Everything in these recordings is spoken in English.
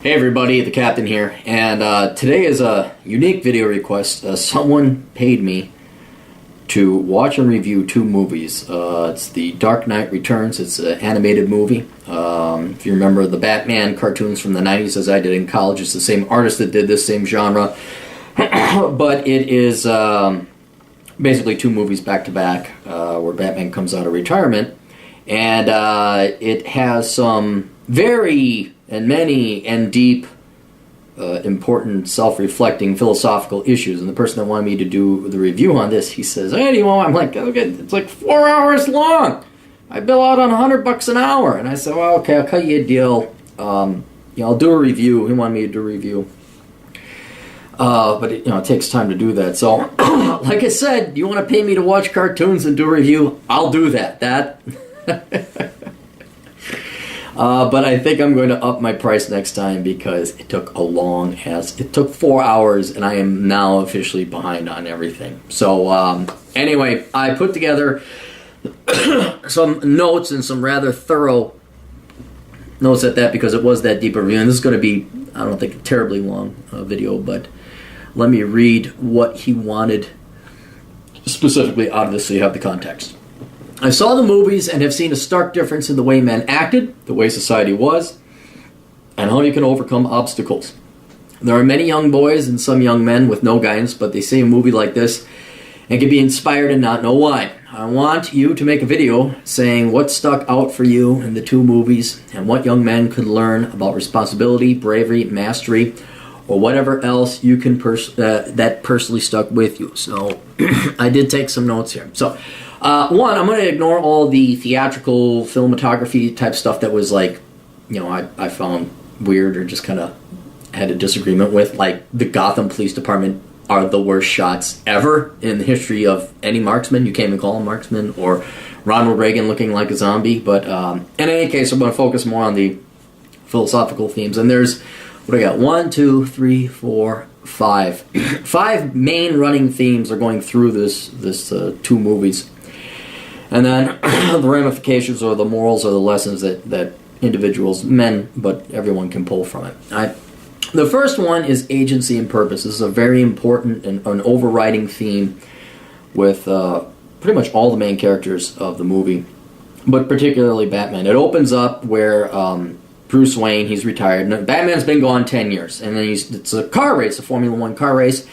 Hey everybody, the Captain here, and today is a unique video request. Someone paid me to watch and review two movies. It's The Dark Knight Returns. It's an animated movie. If you remember the Batman cartoons from the 90s as I did in college, it's the same artist that did this, same genre. But it is basically two movies back to back where Batman comes out of retirement. And it has some very many and deep, important, self-reflecting philosophical issues. And the person that wanted me to do the review on this, he says, "Hey, do you want?" I'm like, "Okay, it's like 4 hours long. I bill out on $100 an hour." And I said, "Well, okay, I'll cut you a deal. I'll do a review." He wanted me to do a review. But it takes time to do that. So, like I said, you want to pay me to watch cartoons and do a review? I'll do that. But I think I'm going to up my price next time because it took it took 4 hours, and I am now officially behind on everything. So anyway, I put together some notes and some rather thorough notes at that because it was that deep a review. And this is going to be, I don't think, a terribly long video, but let me read what he wanted specifically out of this so you have the context. "I saw the movies and have seen a stark difference in the way men acted, the way society was, and how you can overcome obstacles. There are many young boys and some young men with no guidance, but they see a movie like this and can be inspired and not know why. I want you to make a video saying what stuck out for you in the two movies and what young men could learn about responsibility, bravery, mastery, or whatever else you can that personally stuck with you." So I did take some notes here. So one, I'm going to ignore all the theatrical filmography type stuff that was like, I found weird or just kind of had a disagreement with. Like the Gotham Police Department are the worst shots ever in the history of any marksman. You can't even call him marksman, or Ronald Reagan looking like a zombie. But in any case, I'm going to focus more on the philosophical themes. And there's, what do I got? 1, 2, 3, 4, 5. 5 main running themes are going through this two movies. And then the ramifications or the morals or the lessons that individuals, men, but everyone can pull from it. The first one is agency and purpose. This is a very important and an overriding theme with pretty much all the main characters of the movie, but particularly Batman. It opens up where Bruce Wayne, he's retired. Now, Batman's been gone 10 years, and then it's a car race, a Formula One car race.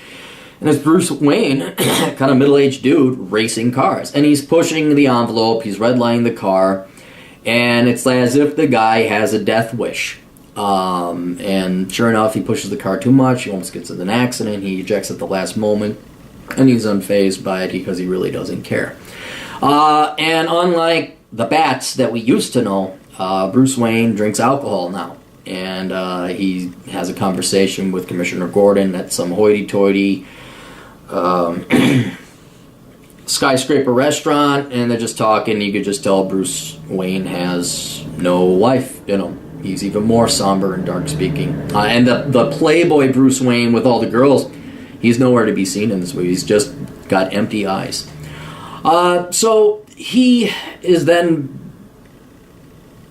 And it's Bruce Wayne, kind of middle-aged dude, racing cars. And he's pushing the envelope, he's redlining the car, and it's as if the guy has a death wish. And sure enough, he pushes the car too much, he almost gets in an accident, he ejects at the last moment, and he's unfazed by it because he really doesn't care. And unlike the Bats that we used to know, Bruce Wayne drinks alcohol now. And he has a conversation with Commissioner Gordon at some hoity-toity skyscraper restaurant, and they're just talking. You could just tell Bruce Wayne has no life in him. He's even more somber and dark speaking. And the playboy Bruce Wayne with all the girls, he's nowhere to be seen in this movie. He's just got empty eyes. So he is then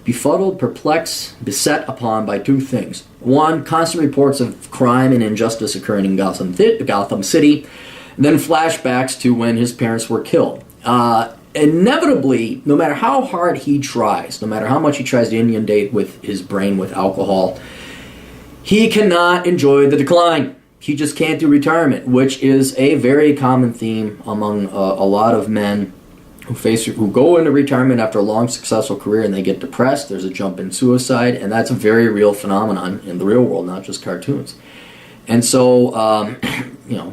befuddled, perplexed, beset upon by two things. One, constant reports of crime and injustice occurring in Gotham City, and then flashbacks to when his parents were killed. Inevitably, no matter how hard he tries, no matter how much he tries to inundate with his brain with alcohol, he cannot enjoy the decline. He just can't do retirement, which is a very common theme among a lot of men who go into retirement after a long, successful career, and they get depressed. There's a jump in suicide, and that's a very real phenomenon in the real world, not just cartoons. And so,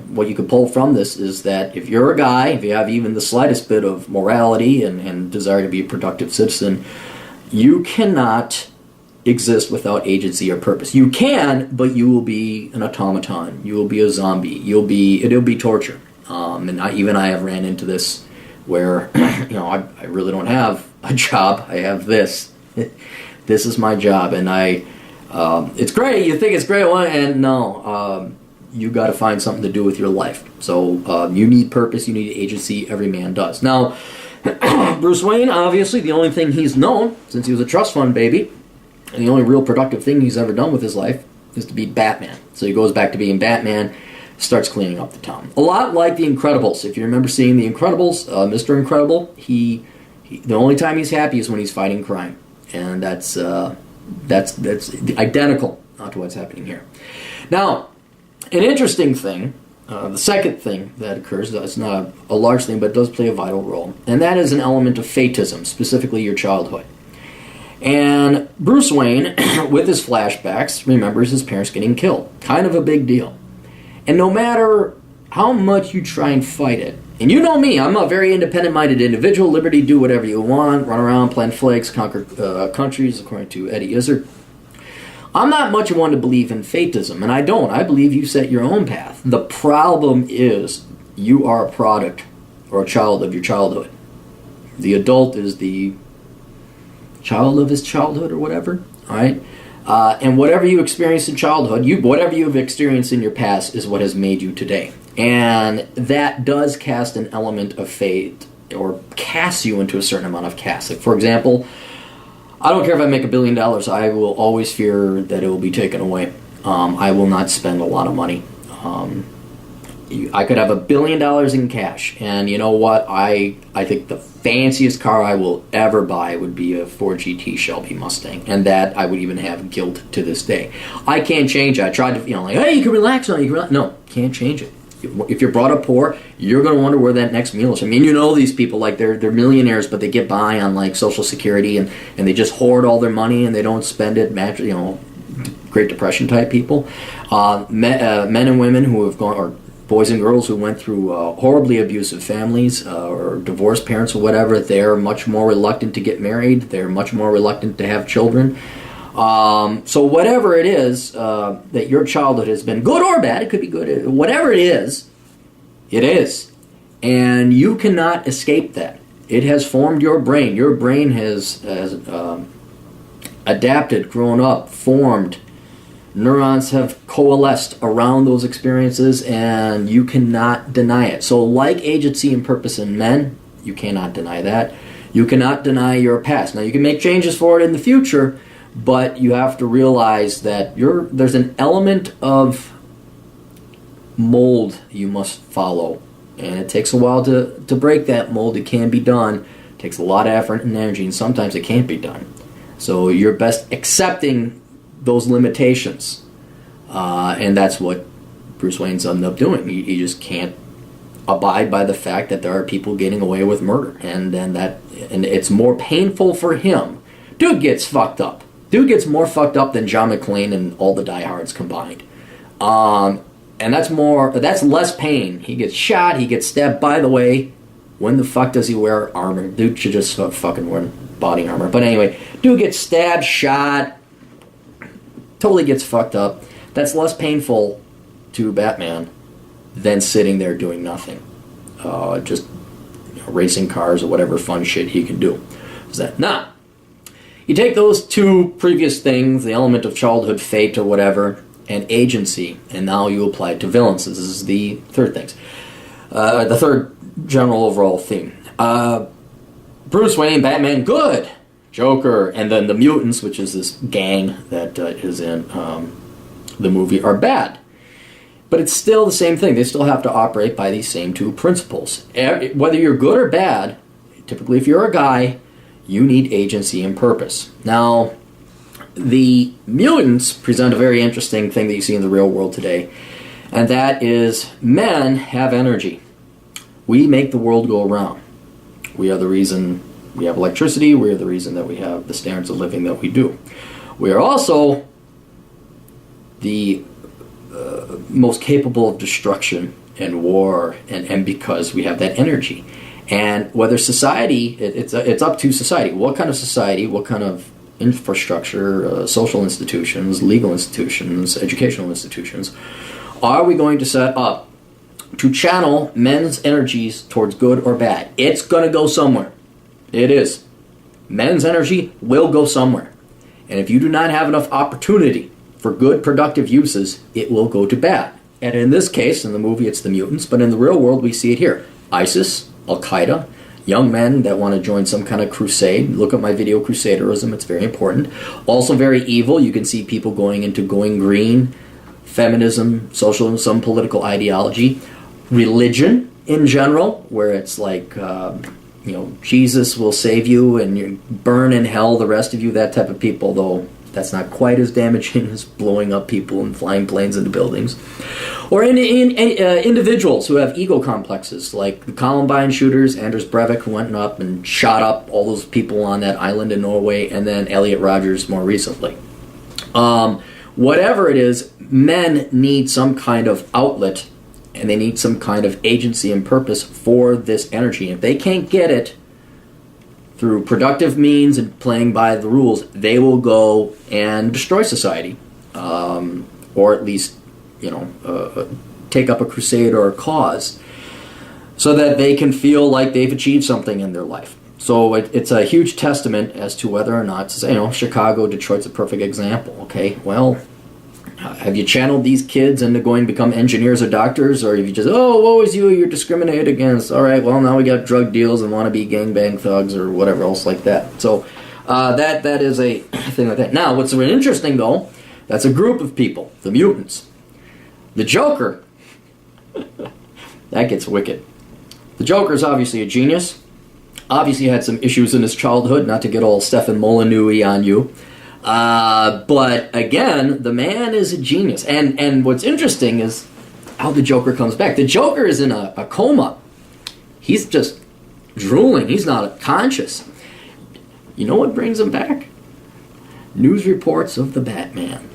what you could pull from this is that if you're a guy, if you have even the slightest bit of morality and desire to be a productive citizen, you cannot exist without agency or purpose. You can, but you will be an automaton. You will be a zombie. It'll be torture. And I have ran into this where, I really don't have a job. I have this. This is my job, and it's great. You think it's great, and no, you got to find something to do with your life. So you need purpose, you need agency. Every man does. Now, Bruce Wayne, obviously, the only thing he's known since he was a trust fund baby, and the only real productive thing he's ever done with his life is to be Batman. So he goes back to being Batman, starts cleaning up the town. A lot like The Incredibles. If you remember seeing The Incredibles, Mr. Incredible, he the only time he's happy is when he's fighting crime. And that's identical to what's happening here. Now, an interesting thing, the second thing that occurs, it's not a large thing, but it does play a vital role, and that is an element of fatism, specifically your childhood. And Bruce Wayne, with his flashbacks, remembers his parents getting killed. Kind of a big deal. And no matter how much you try and fight it, and you know me, I'm a very independent-minded individual, liberty, do whatever you want, run around, plant flags, conquer countries, according to Eddie Izzard. I'm not much of one to believe in fatism, and I don't. I believe you set your own path. The problem is you are a product or a child of your childhood. The adult is the child of his childhood or whatever, all right? And whatever you experienced in childhood, whatever you've experienced in your past is what has made you today. And that does cast an element of fate, or casts you into a certain amount of cast. Like, for example, I don't care if I make $1 billion, I will always fear that it will be taken away. I will not spend a lot of money. I could have $1 billion in cash, and you know what? I think the fanciest car I will ever buy would be a Ford GT Shelby Mustang, and that I would even have guilt to this day. I can't change it. I tried to, like, hey, you can relax on it. No, can't change it. If you're brought up poor, you're going to wonder where that next meal is. I mean, you know these people, like, they're millionaires, but they get by on, like, Social Security, and they just hoard all their money, and they don't spend it, Great Depression type people. Men and women who have gone, or boys and girls who went through horribly abusive families, or divorced parents or whatever, they're much more reluctant to get married. They're much more reluctant to have children. So whatever it is that your childhood has been, good or bad, it could be good, whatever it is. And you cannot escape that. It has formed your brain. Your brain has adapted, grown up, formed. Neurons have coalesced around those experiences, and you cannot deny it. So like agency and purpose in men, you cannot deny that. You cannot deny your past. Now, you can make changes for it in the future, but you have to realize that there's an element of mold you must follow, and it takes a while to break that mold. It can be done. It takes a lot of effort and energy, and sometimes it can't be done. So you're best accepting those limitations, and that's what Bruce Wayne's ended up doing. He just can't abide by the fact that there are people getting away with murder, and it's more painful for him. Dude gets fucked up. Dude gets more fucked up than John McClane and all the diehards combined. And that's less pain. He gets shot, he gets stabbed. By the way, when the fuck does he wear armor? Dude should just fucking wear body armor. But anyway, dude gets stabbed, shot, totally gets fucked up. That's less painful to Batman than sitting there doing nothing. Just racing cars or whatever fun shit he can do. Now, you take those two previous things, the element of childhood fate or whatever, and agency, and now you apply it to villains. This is the third thing. The third general overall theme. Bruce Wayne, Batman, good. Joker, and then the mutants, which is this gang that is in the movie, are bad. But it's still the same thing. They still have to operate by these same two principles. Whether you're good or bad, typically if you're a guy, you need agency and purpose. Now, the mutants present a very interesting thing that you see in the real world today, and that is men have energy. We make the world go around. We are the reason we have electricity. We are the reason that we have the standards of living that we do. We are also the most capable of destruction and war, and because we have that energy. And whether society, it's up to society. What kind of society, what kind of infrastructure, social institutions, legal institutions, educational institutions, are we going to set up to channel men's energies towards good or bad? It's going to go somewhere. It is. Men's energy will go somewhere. And if you do not have enough opportunity for good, productive uses, it will go to bad. And in this case, in the movie, it's the mutants, but in the real world, we see it here. ISIS, Al-Qaeda, young men that want to join some kind of crusade. Look at my video, Crusaderism. It's very important. Also very evil. You can see people going green, feminism, socialism, some political ideology. Religion in general, where it's like, Jesus will save you and you burn in hell the rest of you, that type of people, though that's not quite as damaging as blowing up people and flying planes into buildings. Or individuals who have ego complexes, like the Columbine shooters, Anders Breivik, who went up and shot up all those people on that island in Norway, and then Elliot Rodgers more recently. Whatever it is, men need some kind of outlet, and they need some kind of agency and purpose for this energy. If they can't get it through productive means and playing by the rules, they will go and destroy society, or at least, take up a crusade or a cause, so that they can feel like they've achieved something in their life. So it's a huge testament as to whether or not, Chicago, Detroit's a perfect example. Okay, well, have you channeled these kids into going to become engineers or doctors, or have you just, woe is you, you're discriminated against? All right, well, now we got drug deals and wannabe gangbang thugs or whatever else like that. So that is a thing like that. Now, what's really interesting, though, that's a group of people, the mutants. The Joker, that gets wicked. The Joker is obviously a genius. Obviously had some issues in his childhood, not to get all Stefan Molyneux on you. But again, the man is a genius. And what's interesting is how the Joker comes back. The Joker is in a coma. He's just drooling. He's not conscious. You know what brings him back? News reports of the Batman.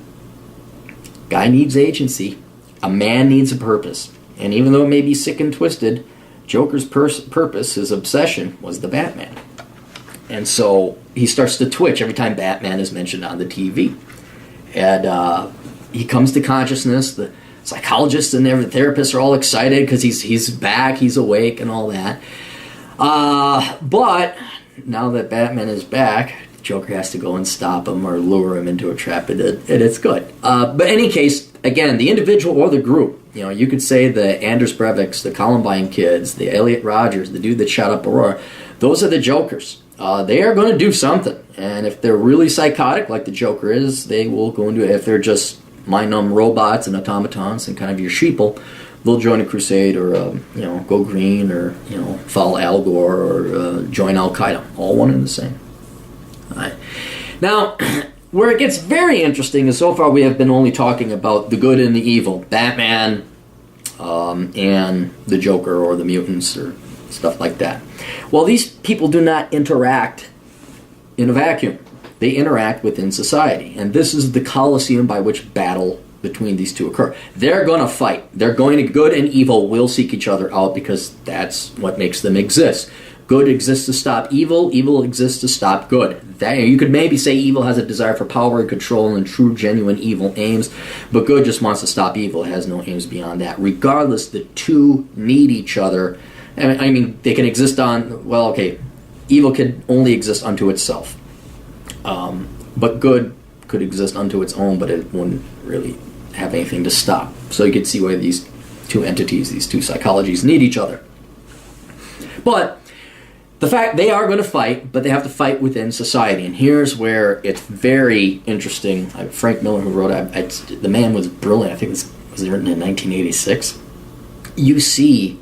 Guy needs agency. A man needs a purpose. And even though it may be sick and twisted, Joker's purpose, his obsession, was the Batman. And so he starts to twitch every time Batman is mentioned on the TV. And he comes to consciousness. The psychologists and the therapists are all excited because he's back, he's awake, and all that. But now that Batman is back, Joker has to go and stop him or lure him into a trap, and it's good. But in any case, again, the individual or the group, you could say the Anders Breiviks, the Columbine kids, the Elliot Rodgers, the dude that shot up Aurora, those are the Jokers. They are going to do something, and if they're really psychotic, like the Joker is, they will go and do it. If they're just mind-numb robots and automatons and kind of your sheeple, they'll join a crusade or, go green or, follow Al Gore or join Al-Qaeda. All one and the same. All right. Now, where it gets very interesting is so far we have been only talking about the good and the evil, Batman and the Joker or the mutants or stuff like that. Well, these people do not interact in a vacuum. They interact within society. And this is the coliseum by which battle between these two occur. They're going to fight. They're going to, good and evil will seek each other out because that's what makes them exist. Good exists to stop evil. Evil exists to stop good. You could maybe say evil has a desire for power and control and true, genuine evil aims, but good just wants to stop evil. It has no aims beyond that. Regardless, the two need each other. I mean, they can exist evil can only exist unto itself. But good could exist unto its own, but it wouldn't really have anything to stop. So you could see why these two entities, these two psychologies, need each other. But the fact they are going to fight, but they have to fight within society. And here's where it's very interesting. Frank Miller, who wrote it, the man was brilliant. I think it was written in 1986. You see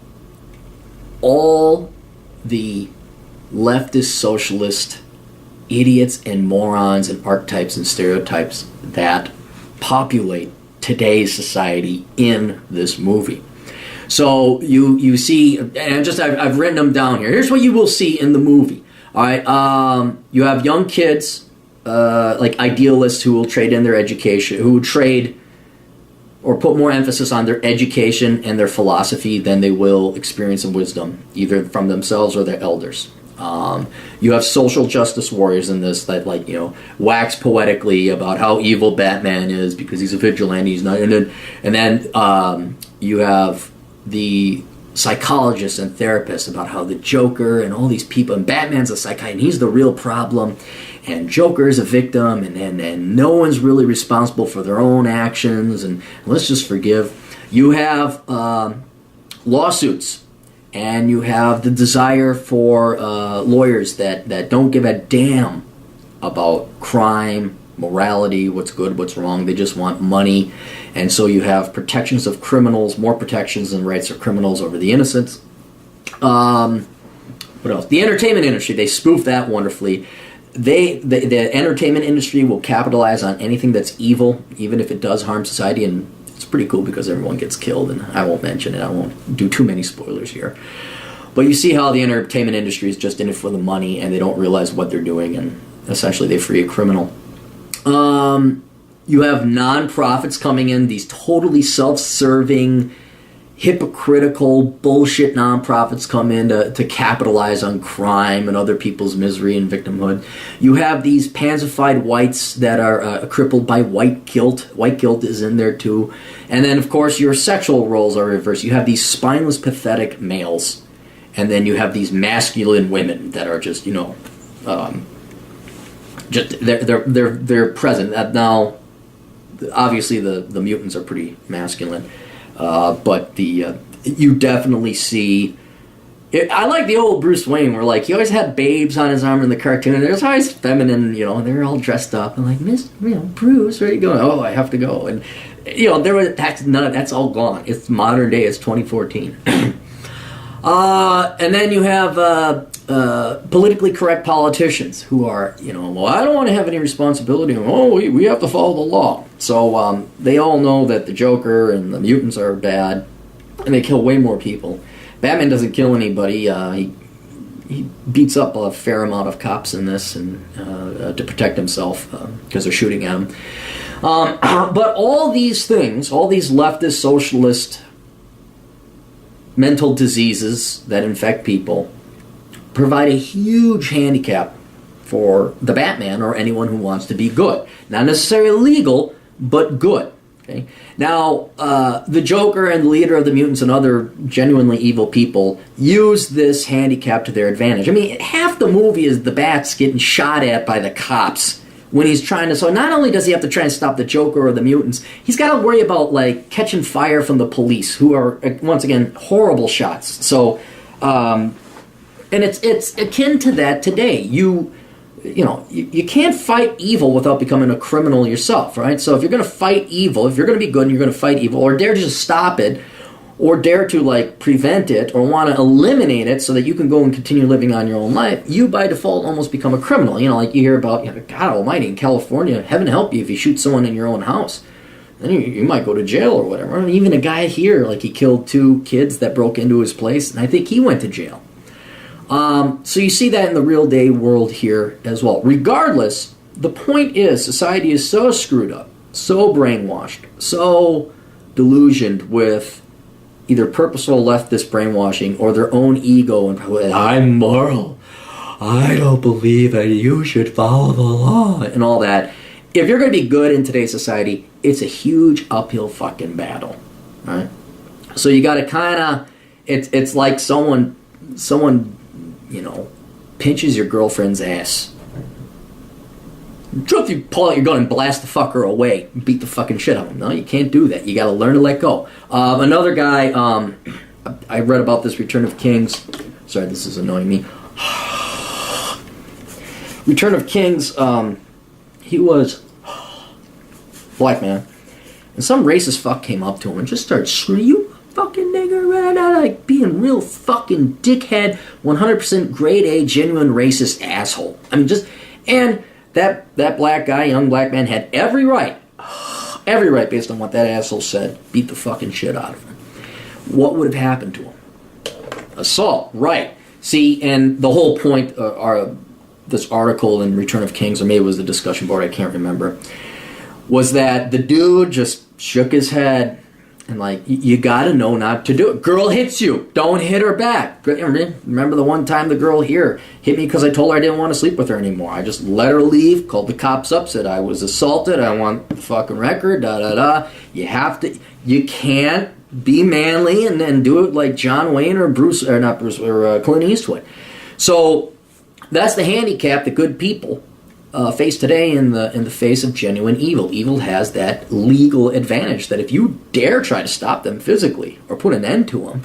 all the leftist socialist idiots and morons and archetypes and stereotypes that populate today's society in this movie. So you see, and I've written them down here. Here's what you will see in the movie. All right, you have young kids, like idealists who will trade in their education, who would trade or put more emphasis on their education and their philosophy than they will experience and wisdom, either from themselves or their elders. You have social justice warriors in this that, wax poetically about how evil Batman is because he's a vigilante. He's not, and then you have the psychologists and therapists about how the Joker and all these people, and Batman's a psychiatrist, and he's the real problem, and Joker is a victim, and no one's really responsible for their own actions, and let's just forgive. You have lawsuits and you have the desire for lawyers that don't give a damn about crime, morality, what's good, what's wrong. They just want money. And so you have protections of criminals, more protections than rights of criminals over the innocents. What else? The entertainment industry, they spoof that wonderfully. The entertainment industry will capitalize on anything that's evil, even if it does harm society, and it's pretty cool because everyone gets killed, and I won't mention it. I won't do too many spoilers here. But you see how the entertainment industry is just in it for the money, and they don't realize what they're doing, and essentially they free a criminal. You have non-profits coming in, these totally self-serving, hypocritical, bullshit non-profits come in to capitalize on crime and other people's misery and victimhood. You have these pansified whites that are crippled by white guilt. White guilt is in there too. And then, of course, your sexual roles are reversed. You have these spineless, pathetic males. And then you have these masculine women that are just, just they're present. Now, obviously, the mutants are pretty masculine. But you definitely see. I like the old Bruce Wayne, where he always had babes on his arm in the cartoon. And there's always feminine, they're all dressed up and Bruce, where are you going? Oh, I have to go. And that's all gone. It's modern day. It's 2014. And then you have politically correct politicians who are, well, I don't want to have any responsibility. We have to follow the law. So they all know that the Joker and the mutants are bad, and they kill way more people. Batman doesn't kill anybody. He beats up a fair amount of cops in this and to protect himself because they're shooting at him. But all these things, all these leftist, socialist mental diseases that infect people, provide a huge handicap for the Batman or anyone who wants to be good. Not necessarily legal, but good. Okay. Now, the Joker and the leader of the mutants and other genuinely evil people use this handicap to their advantage. I mean, half the movie is the Bats getting shot at by the cops when he's trying to... So not only does he have to try and stop the Joker or the mutants, he's got to worry about, catching fire from the police, who are, once again, horrible shots. So, and it's akin to that today. You can't fight evil without becoming a criminal yourself, right? So if you're going to fight evil, if you're going to be good and you're going to fight evil, or dare to just stop it, or dare to prevent it, or want to eliminate it so that you can go and continue living on your own life, you by default almost become a criminal. You hear about, God almighty, in California, heaven help you if you shoot someone in your own house. Then you might go to jail or whatever. I mean, even a guy here, he killed 2 kids that broke into his place, and I think he went to jail. So you see that in the real day world here as well. Regardless, the point is society is so screwed up, so brainwashed, so delusioned with either purposeful leftist brainwashing or their own ego and I'm moral. I don't believe that you should follow the law and all that. If you're going to be good in today's society, it's a huge uphill fucking battle, right? So you got to kind of, it's like someone pinches your girlfriend's ass. Truth, you pull out your gun and blast the fucker away, beat the fucking shit out of him. No, you can't do that. You got to learn to let go. Another guy, I read about this, Return of Kings. Sorry, this is annoying me. Return of Kings, he was black man, and some racist fuck came up to him and just started screaming, "You fucking nigger," being real fucking dickhead, 100% grade A, genuine racist asshole. I mean, and that black guy, young black man, had every right based on what that asshole said, beat the fucking shit out of him. What would have happened to him? Assault, right. See, and the whole point this article in Return of Kings, or maybe it was the discussion board, I can't remember, was that the dude just shook his head and you gotta know not to do it. Girl hits you, don't hit her back. Remember the one time the girl here hit me because I told her I didn't want to sleep with her anymore. I just let her leave, called the cops up, said I was assaulted, I want the fucking record, you can't be manly and then do it like John Wayne or Clint Eastwood. So that's the handicap that good people face today in the face of genuine evil. Evil has that legal advantage that if you dare try to stop them physically or put an end to them,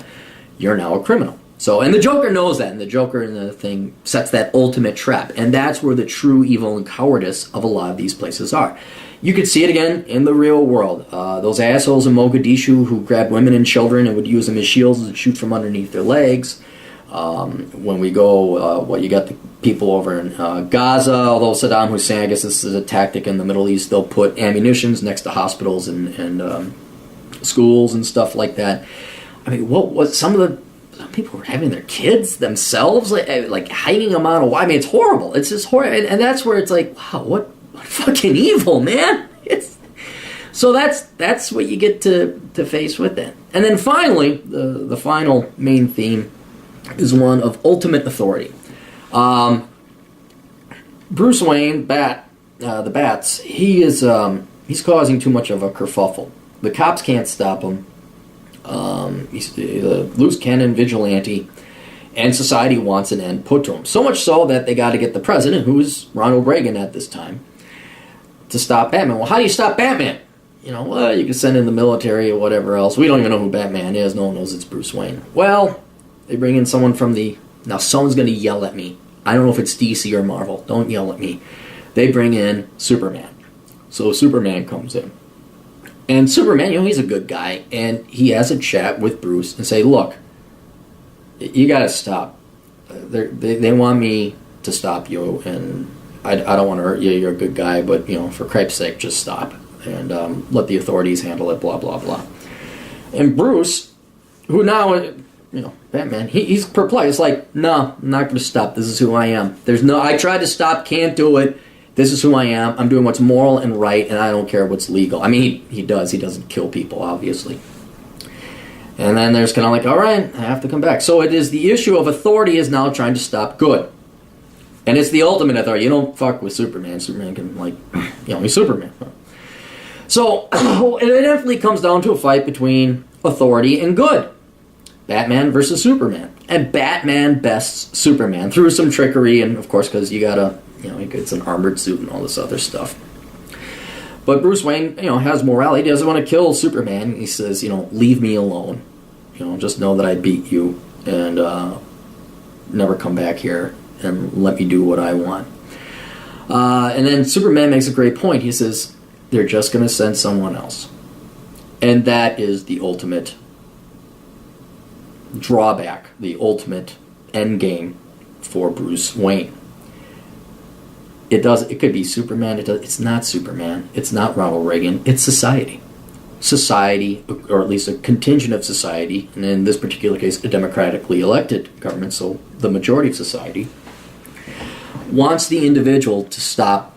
you're now a criminal. So, and the Joker knows that, and the Joker in the thing sets that ultimate trap, and that's where the true evil and cowardice of a lot of these places are. You could see it again in the real world. Those assholes in Mogadishu who grabbed women and children and would use them as shields and shoot from underneath their legs. When we go, you got the people over in Gaza, although Saddam Hussein, I guess this is a tactic in the Middle East, they'll put ammunitions next to hospitals and schools and stuff like that. I mean, some people were having their kids themselves, like hanging them out of wire. I mean, it's horrible. It's just horrible. And that's where it's like, wow, what fucking evil, man. So that's what you get to face with that. And then finally, the final main theme is one of ultimate authority. Bruce Wayne, the Bats, he's causing too much of a kerfuffle. The cops can't stop him. He's a loose cannon vigilante, and society wants an end put to him. So much so that they got to get the president, who was Ronald Reagan at this time, to stop Batman. Well, how do you stop Batman? Well, you can send in the military or whatever else. We don't even know who Batman is. No one knows it's Bruce Wayne. Well, they bring in someone from now someone's going to yell at me. I don't know if it's DC or Marvel. Don't yell at me. They bring in Superman. So Superman comes in. And Superman, he's a good guy, and he has a chat with Bruce and say, look, you got to stop. They want me to stop you, and I don't want to hurt you. You're a good guy, but, for Christ's sake, just stop. And let the authorities handle it, blah, blah, blah. And Bruce, who now, Batman, he's perplexed. Like, no, I'm not going to stop. This is who I am. I tried to stop, can't do it. This is who I am. I'm doing what's moral and right, and I don't care what's legal. I mean, he does. He doesn't kill people, obviously. And then there's kind of like, all right, I have to come back. So it is the issue of authority is now trying to stop good. And it's the ultimate authority. You don't fuck with Superman. Superman can, he's Superman. So it eventually comes down to a fight between authority and good. Batman versus Superman. And Batman bests Superman through some trickery, and of course, because you gotta, he gets an armored suit and all this other stuff. But Bruce Wayne, has morality. He doesn't want to kill Superman. He says, leave me alone. Just know that I beat you and never come back here and let me do what I want. And then Superman makes a great point. He says, they're just going to send someone else. And that is the ultimate drawback, the ultimate end game for Bruce Wayne. It could be Superman. It's not Superman. It's not Ronald Reagan. It's society. Society, or at least a contingent of society, and in this particular case, a democratically elected government, so the majority of society, wants the individual to stop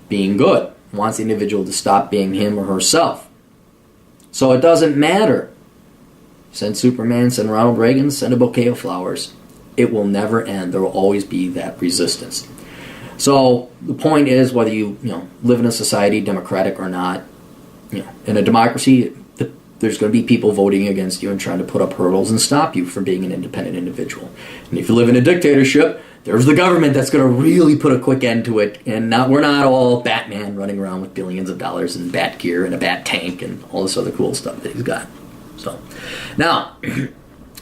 being good, wants the individual to stop being him or herself. So it doesn't matter. Send Superman, send Ronald Reagan, send a bouquet of flowers. It will never end. There will always be that resistance. So the point is, whether you live in a society, democratic or not, in a democracy, there's going to be people voting against you and trying to put up hurdles and stop you from being an independent individual. And if you live in a dictatorship, there's the government that's going to really put a quick end to it. And we're not all Batman running around with billions of dollars in bat gear and a bat tank and all this other cool stuff that he's got. So now,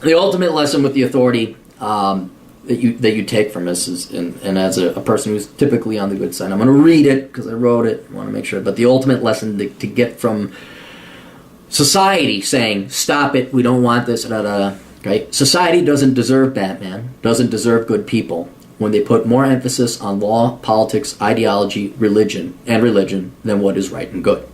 the ultimate lesson with the authority that you take from this is, and as a person who's typically on the good side, I'm going to read it because I wrote it. I want to make sure. But the ultimate lesson to get from society saying, stop it, we don't want this, right? Society doesn't deserve Batman, doesn't deserve good people when they put more emphasis on law, politics, ideology, religion than what is right and good.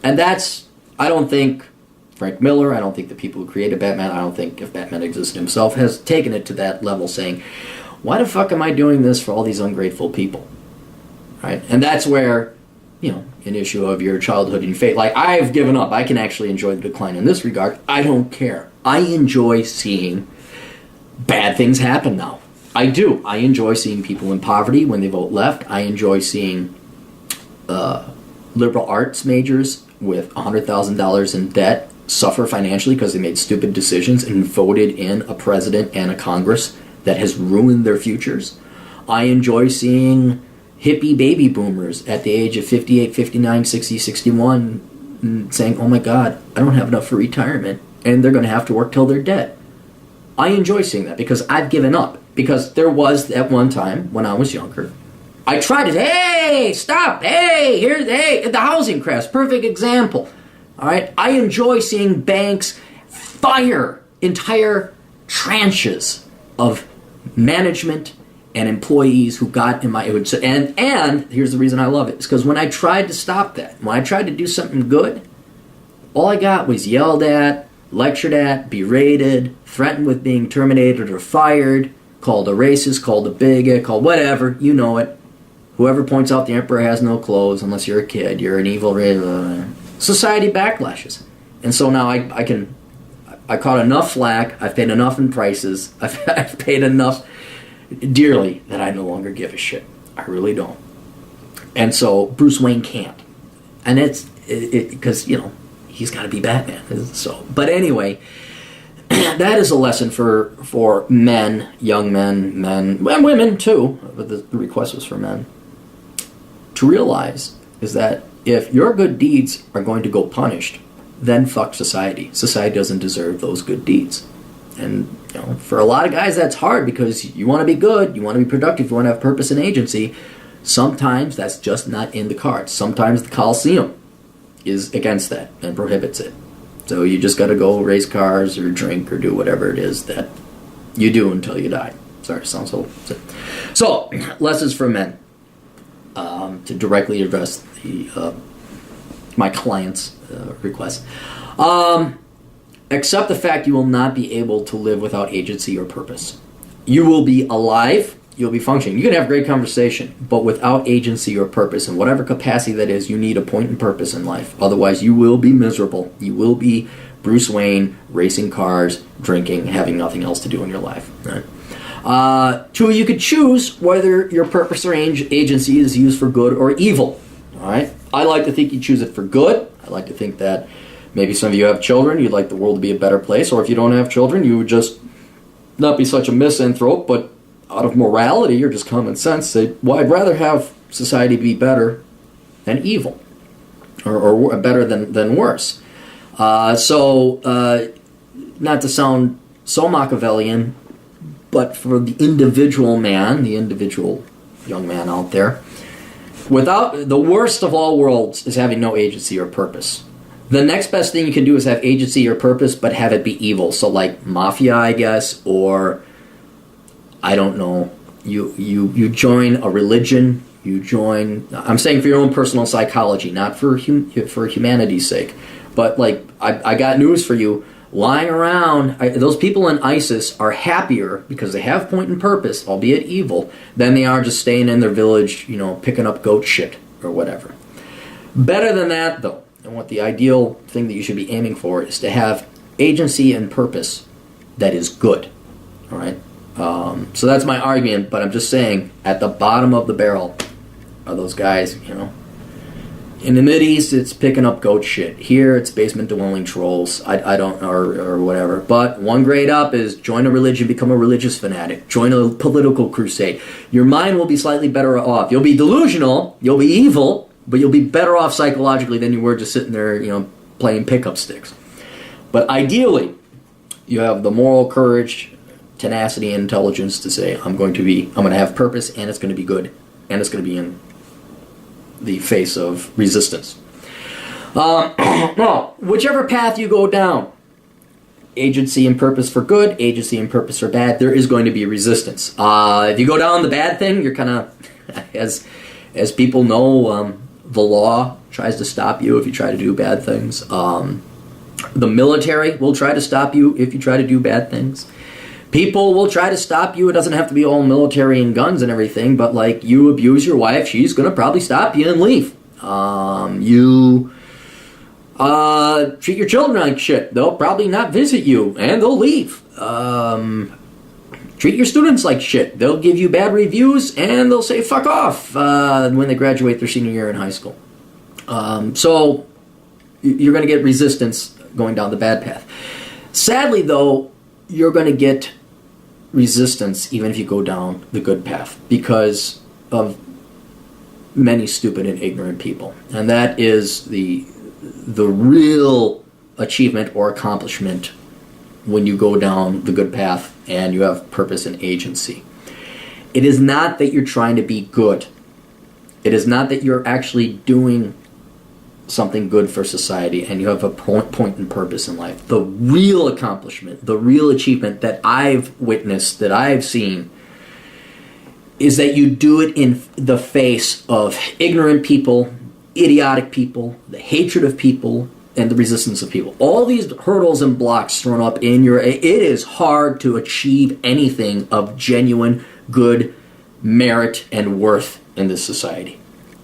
And that's, I don't think Frank Miller, I don't think the people who created Batman, I don't think if Batman existed himself, has taken it to that level saying, why the fuck am I doing this for all these ungrateful people? Right? And that's where, an issue of your childhood and your fate. Like, I've given up. I can actually enjoy the decline in this regard. I don't care. I enjoy seeing bad things happen now. I do. I enjoy seeing people in poverty when they vote left. I enjoy seeing liberal arts majors with $100,000 in debt suffer financially because they made stupid decisions and voted in a president and a Congress that has ruined their futures. I enjoy seeing hippie baby boomers at the age of 58, 59, 60, 61 saying, oh my God, I don't have enough for retirement, and they're going to have to work till they're dead. I enjoy seeing that because I've given up. Because there was at one time when I was younger, I tried to, hey, stop, hey, the housing crash, perfect example. All right, I enjoy seeing banks fire entire tranches of management and employees who got in my, and here's the reason I love it, is because when I tried to stop that, when I tried to do something good, all I got was yelled at, lectured at, berated, threatened with being terminated or fired, called a racist, called a bigot, called whatever, you know it. Whoever points out the emperor has no clothes, unless you're a kid, you're an evil society backlashes. And so now I caught enough flack, I've paid enough in prices, I've paid enough dearly that I no longer give a shit. I really don't. And so Bruce Wayne can't. And it's because, you know, he's got to be Batman. So, but anyway, that is a lesson for men, young men, and women too, but the request was for men, to realize is that if your good deeds are going to go punished, then fuck society. Society doesn't deserve those good deeds. And you know, for a lot of guys that's hard because you want to be good, you want to be productive, you want to have purpose and agency. Sometimes that's just not in the cards. Sometimes the Coliseum is against that and prohibits it. So you just got to go race cars or drink or do whatever it is that you do until you die. Sorry, sounds so. Lessons for men, to directly address the my client's request. Accept the fact you will not be able to live without agency or purpose. You will be alive, you'll be functioning. You can have great conversation, but without agency or purpose, in whatever capacity that is, you need a point and purpose in life. Otherwise, you will be miserable. You will be Bruce Wayne, racing cars, drinking, having nothing else to do in your life. Right? 2, you could choose whether your purpose or agency is used for good or evil. All right? I like to think you choose it for good. I like to think that maybe some of you have children, you'd like the world to be a better place, or if you don't have children, you would just not be such a misanthrope, but out of morality or just common sense, say, well, I'd rather have society be better than evil, or better than worse. Not to sound so Machiavellian, but for the individual man, the individual young man out there, without the worst of all worlds is having no agency or purpose. The next best thing you can do is have agency or purpose, but have it be evil. So like mafia, I guess, or I don't know. You join a religion. You join. I'm saying for your own personal psychology, not for humanity's sake. But like I got news for you. Lying around, those people in ISIS are happier because they have point and purpose, albeit evil, than they are just staying in their village, you know, picking up goat shit or whatever. Better than that, though, and what the ideal thing that you should be aiming for is to have agency and purpose that is good. All right. So that's my argument, but I'm just saying, at the bottom of the barrel are those guys, you know. In the Mideast, it's picking up goat shit. Here, it's basement-dwelling trolls. I don't know, or whatever. But one grade up is join a religion, become a religious fanatic. Join a political crusade. Your mind will be slightly better off. You'll be delusional, you'll be evil, but you'll be better off psychologically than you were just sitting there, you know, playing pickup sticks. But ideally, you have the moral courage, tenacity, and intelligence to say, I'm going to have purpose, and it's going to be good, and it's going to be in the face of resistance. Well, whichever path you go down, agency and purpose for good, agency and purpose for bad, there is going to be resistance. If you go down the bad thing, you're kind of, as people know, the law tries to stop you if you try to do bad things. The military will try to stop you if you try to do bad things. People will try to stop you. It doesn't have to be all military and guns and everything, but like you abuse your wife, she's going to probably stop you and leave. You treat your children like shit, they'll probably not visit you and they'll leave. Treat your students like shit, they'll give you bad reviews and they'll say fuck off when they graduate their senior year in high school. So you're going to get resistance going down the bad path. Sadly, though, you're going to get resistance even if you go down the good path because of many stupid and ignorant people. And that is the real achievement or accomplishment when you go down the good path and you have purpose and agency. It is not that you're trying to be good. It is not that you're actually doing something good for society and you have a point and purpose in life. The real accomplishment, the real achievement that I've witnessed, that I've seen, is that you do it in the face of ignorant people, idiotic people, the hatred of people, and the resistance of people. All these hurdles and blocks thrown up in your... It is hard to achieve anything of genuine, good merit and worth in this society.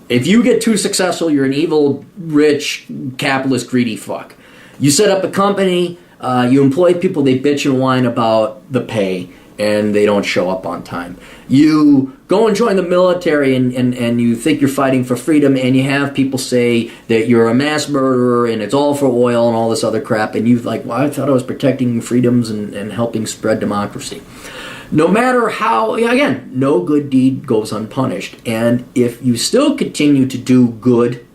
If you get too successful, you're an evil, rich, capitalist, greedy fuck. You set up a company, you employ people, they bitch and whine about the pay, and they don't show up on time. You go and join the military and you think you're fighting for freedom, and you have people say that you're a mass murderer and it's all for oil and all this other crap, and you're like, well, I thought I was protecting freedoms and helping spread democracy. No matter how, again, no good deed goes unpunished. And if you still continue to do good,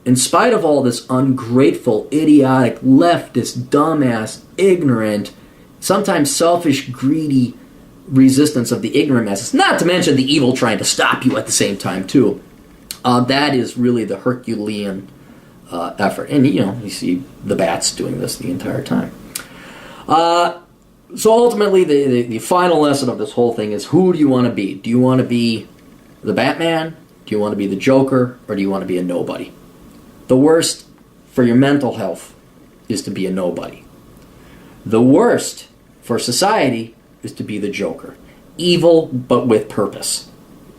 in spite of all this ungrateful, idiotic, leftist, dumbass, ignorant, sometimes selfish, greedy resistance of the ignorant masses, not to mention the evil trying to stop you at the same time, too, that is really the Herculean effort. And, you see the bats doing this the entire time. So ultimately, the final lesson of this whole thing is, who do you want to be? Do you want to be the Batman? Do you want to be the Joker? Or do you want to be a nobody? The worst for your mental health is to be a nobody. The worst for society is to be the Joker. Evil, but with purpose.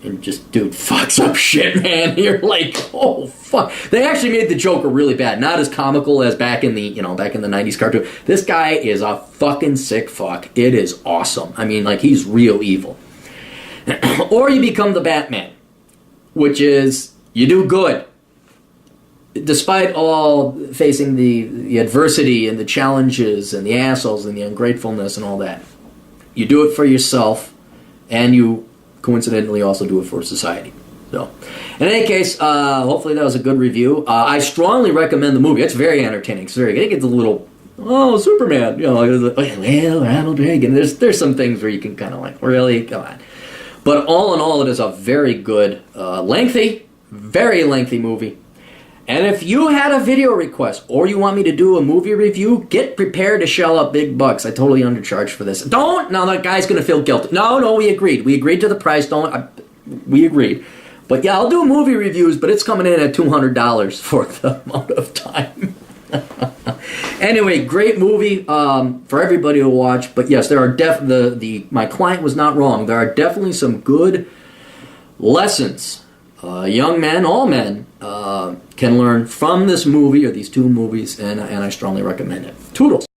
And just, dude, fucks up shit, man. You're like, oh, fuck. They actually made the Joker really bad. Not as comical as back in the 90s cartoon. This guy is a fucking sick fuck. It is awesome. I mean, like, he's real evil. Or you become the Batman, which is, you do good. Despite all facing the adversity and the challenges and the assholes and the ungratefulness and all that. You do it for yourself, and you coincidentally also do it for society. So, in any case, hopefully that was a good review. I strongly recommend the movie. It's very entertaining. It's very good. It gets a little, Superman. Well, Ronald Reagan. There's some things where you can kind of like, really? Come on. But all in all, it is a very good, very lengthy movie. And if you had a video request or you want me to do a movie review, get prepared to shell out big bucks. I totally undercharged for this. Don't! Now that guy's going to feel guilty. No, we agreed. We agreed to the price. We agreed. But yeah, I'll do movie reviews, but it's coming in at $200 for the amount of time. Anyway, great movie for everybody to watch. But yes, there are my client was not wrong. There are definitely some good lessons. Young men, all men, can learn from this movie or these two movies, and I strongly recommend it. Toodles.